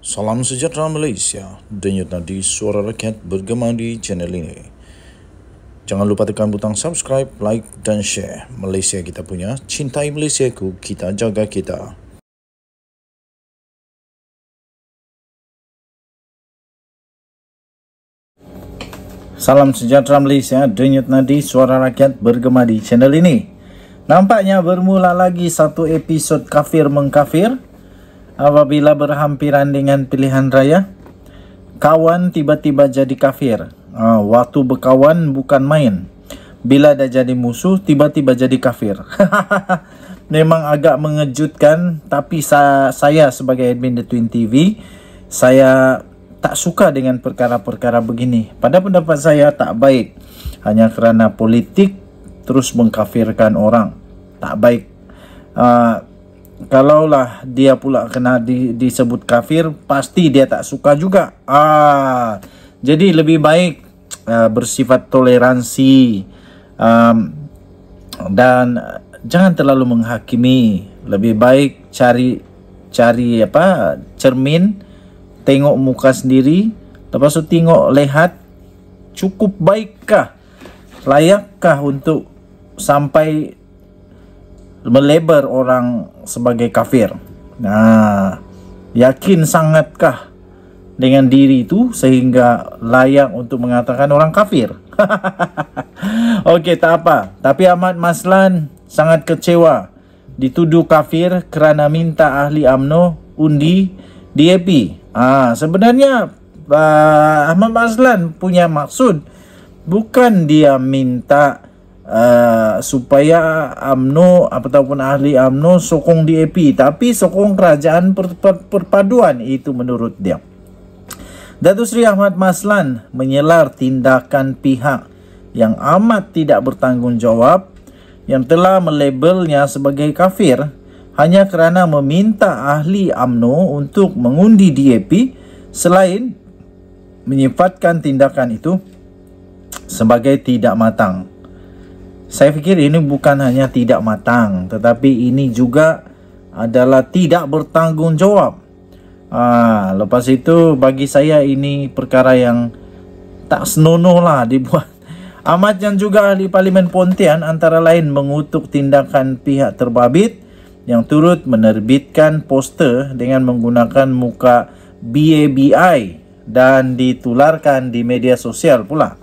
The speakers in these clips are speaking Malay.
Salam sejahtera Malaysia, denyut nadi suara rakyat bergema di channel ini. Jangan lupa tekan butang subscribe, like dan share. Malaysia kita punya, cintai Malaysiaku, kita jaga kita. Salam sejahtera Malaysia, denyut nadi suara rakyat bergema di channel ini. Nampaknya bermula lagi satu episod kafir mengkafir. Apabila berhampiran dengan pilihan raya, kawan tiba-tiba jadi kafir. Waktu berkawan bukan main. Bila dah jadi musuh, tiba-tiba jadi kafir. Memang agak mengejutkan, tapi saya sebagai admin The Twin TV, saya tak suka dengan perkara-perkara begini. Pada pendapat saya tak baik. Hanya kerana politik terus mengkafirkan orang. Tak baik. Kalaulah dia pula kena disebut kafir, pasti dia tak suka juga. Jadi lebih baik bersifat toleransi dan jangan terlalu menghakimi. Lebih baik cari cermin, tengok muka sendiri, lepas tu tengok lihat cukup baikkah, layakkah untuk sampai melebar orang sebagai kafir. Yakin sangatkah dengan diri itu sehingga layak untuk mengatakan orang kafir? Okey, tak apa. Tapi Ahmad Maslan sangat kecewa dituduh kafir kerana minta ahli UMNO undi DAP. Sebenarnya Ahmad Maslan punya maksud bukan dia minta supaya UMNO ataupun ahli UMNO sokong DAP, tapi sokong kerajaan perpaduan. Itu menurut dia. Datuk Seri Ahmad Maslan menyelar tindakan pihak yang amat tidak bertanggungjawab yang telah melabelnya sebagai kafir hanya kerana meminta ahli UMNO untuk mengundi DAP, selain menyifatkan tindakan itu sebagai tidak matang. Saya fikir ini bukan hanya tidak matang, tetapi ini juga adalah tidak bertanggungjawab. Lepas itu bagi saya ini perkara yang tak senonoh lah dibuat. Ahmad yang juga ahli Parlimen Pontian antara lain mengutuk tindakan pihak terbabit yang turut menerbitkan poster dengan menggunakan muka BABI dan ditularkan di media sosial pula.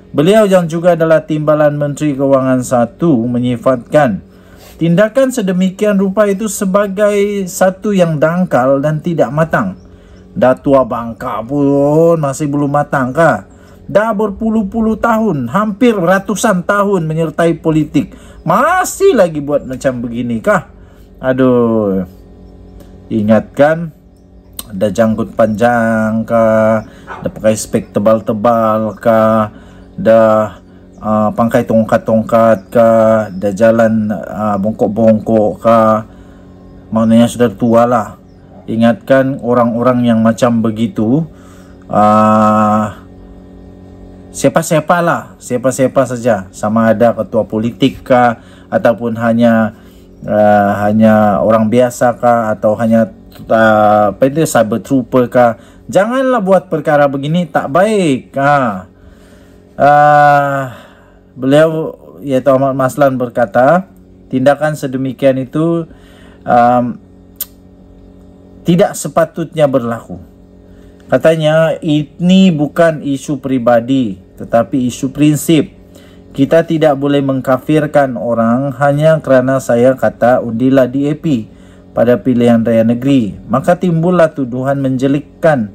Beliau yang juga adalah Timbalan Menteri Kewangan 1 menyifatkan tindakan sedemikian rupa itu sebagai satu yang dangkal dan tidak matang. Dah tua bangka pun masih belum matang kah? Dah berpuluh-puluh tahun, hampir ratusan tahun menyertai politik, masih lagi buat macam begini kah? Aduh. Ingatkan, dah janggut panjang kah? Dah pakai spek tebal-tebal kah? Dah pangkai tongkat-tongkat kah, dah jalan bongkok-bongkok kah, maknanya sudah tua lah. Ingatkan orang-orang yang macam begitu, siapa-siapa saja, sama ada ketua politik kah, ataupun hanya orang biasa kah, atau hanya cyber trooper kah, janganlah buat perkara begini, tak baik. Beliau iaitu Ahmad Maslan berkata tindakan sedemikian itu tidak sepatutnya berlaku. Katanya ini bukan isu pribadi tetapi isu prinsip. Kita tidak boleh mengkafirkan orang hanya kerana saya kata undilah DAP pada pilihan raya negeri, maka timbullah tuduhan menjelikkan.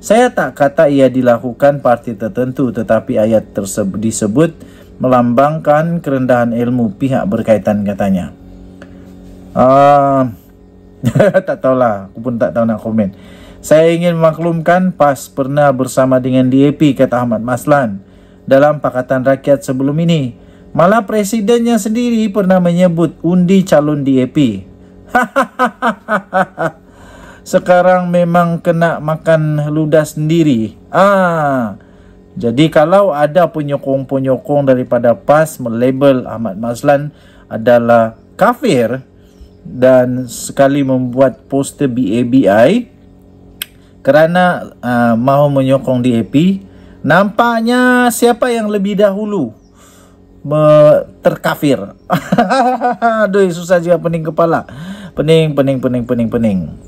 Saya tak kata ia dilakukan parti tertentu, tetapi ayat tersebut disebut melambangkan kerendahan ilmu pihak berkaitan, katanya. Tak tahulah, aku pun tak tahu nak komen. Saya ingin memaklumkan PAS pernah bersama dengan DAP, kata Ahmad Maslan dalam Pakatan Rakyat sebelum ini. Malah presidennya sendiri pernah menyebut undi calon DAP. Sekarang memang kena makan ludah sendiri. Jadi kalau ada penyokong-penyokong daripada PAS melabel Ahmad Maslan adalah kafir dan sekali membuat poster BABI, kerana mahu menyokong DAP. Nampaknya siapa yang lebih dahulu terkafir. Aduh, susah juga pening kepala. Pening.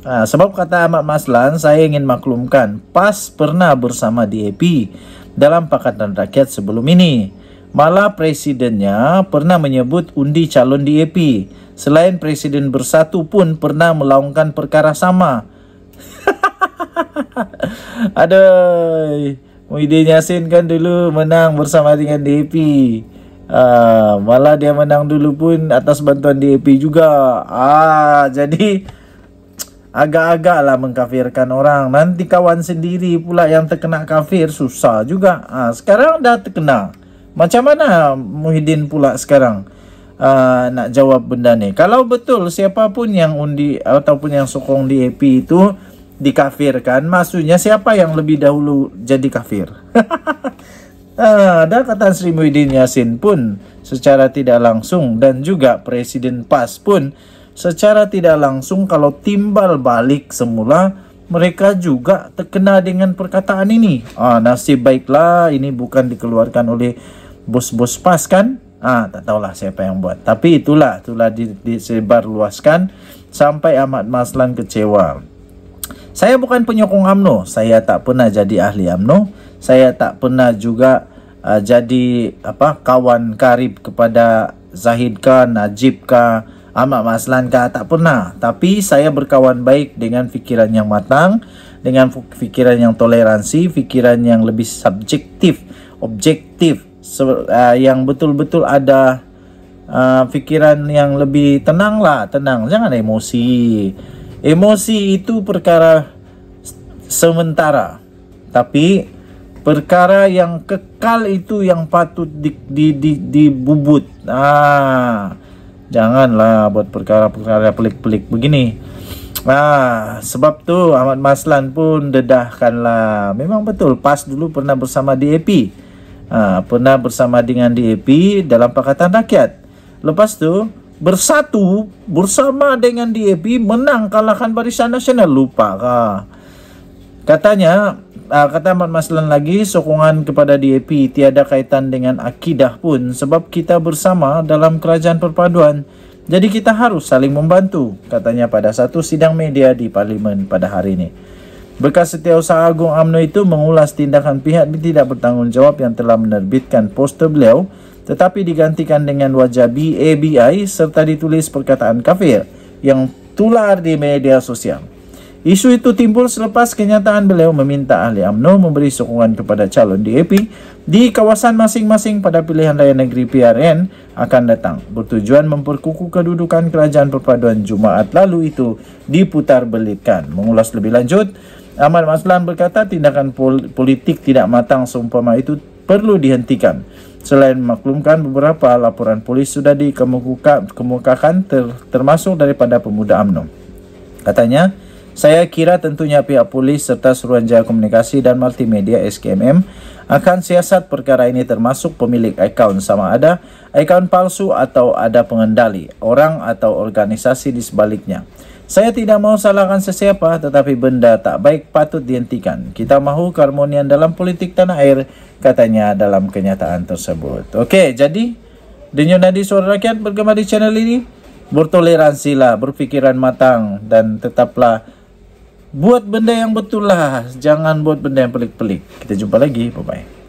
Sebab kata Ahmad Maslan, saya ingin maklumkan, PAS pernah bersama DAP dalam Pakatan Rakyat sebelum ini. Malah presidennya pernah menyebut undi calon DAP. Selain Presiden Bersatu pun pernah melaungkan perkara sama. Aduh, Muhyiddin Yassin kan dulu menang bersama dengan DAP. Malah dia menang dulu pun atas bantuan DAP juga. Jadi agak-agak lah mengkafirkan orang. Nanti kawan sendiri pula yang terkena kafir, susah juga. Sekarang dah terkena. Macam mana Muhyiddin pula sekarang nak jawab benda ni? Kalau betul siapapun yang undi ataupun yang sokong DAP itu dikafirkan, maksudnya siapa yang lebih dahulu jadi kafir? Dan kata Sri Muhyiddin Yassin pun secara tidak langsung, dan juga Presiden PAS pun secara tidak langsung, kalau timbal balik semula mereka juga terkena dengan perkataan ini. Nasib baiklah ini bukan dikeluarkan oleh bos-bos PAS kan. Tak tahulah siapa yang buat, tapi itulah disebar luaskan sampai Ahmad Maslan kecewa. Saya bukan penyokong UMNO, saya tak pernah jadi ahli UMNO. Saya tak pernah juga jadi kawan karib kepada Zahid kah, Najib kah, Ahmad Maslan kah, tak pernah. Tapi saya berkawan baik dengan fikiran yang matang, dengan fikiran yang toleransi, fikiran yang lebih subjektif, objektif, yang betul-betul ada fikiran yang lebih tenang lah, tenang, jangan emosi. Emosi itu perkara sementara, tapi perkara yang kekal itu yang patut dibubut. Janganlah buat perkara-perkara pelik-pelik begini. Sebab tu Ahmad Maslan pun dedahkanlah. Memang betul PAS dulu pernah bersama DAP. Pernah bersama dengan DAP dalam Pakatan Rakyat. Lepas tu bersatu bersama dengan DAP, menang kalahkan Barisan Nasional. Lupa kah? Katanya, kata Ahmad Maslan lagi, sokongan kepada DAP tiada kaitan dengan akidah pun, sebab kita bersama dalam kerajaan perpaduan. Jadi kita harus saling membantu, katanya pada satu sidang media di Parlimen pada hari ini. Bekas Setiausaha Agung UMNO itu mengulas tindakan pihak tidak bertanggungjawab yang telah menerbitkan poster beliau, tetapi digantikan dengan wajah BABI serta ditulis perkataan kafir yang tular di media sosial. Isu itu timbul selepas kenyataan beliau meminta ahli UMNO memberi sokongan kepada calon DAP di kawasan masing-masing pada pilihan raya negeri PRN akan datang, bertujuan memperkukuh kedudukan kerajaan perpaduan Jumaat lalu itu diputar belitkan. Mengulas lebih lanjut, Ahmad Maslan berkata tindakan politik tidak matang seumpama itu perlu dihentikan. Selain memaklumkan beberapa laporan polis sudah dikemukakan termasuk daripada pemuda UMNO. Katanya, saya kira tentunya pihak polis serta Suruhanjaya Komunikasi dan Multimedia SKMM akan siasat perkara ini, termasuk pemilik akaun, sama ada akaun palsu atau ada pengendali, orang atau organisasi di sebaliknya. Saya tidak mau salahkan sesiapa, tetapi benda tak baik patut dihentikan. Kita mahu keharmonian dalam politik tanah air, katanya dalam kenyataan tersebut. Okey, jadi Denyut Nadi Suara Rakyat bergema di channel ini. Bertoleransilah, berfikiran matang, dan tetaplah buat benda yang betul lah. Jangan buat benda yang pelik-pelik. Kita jumpa lagi. Bye-bye.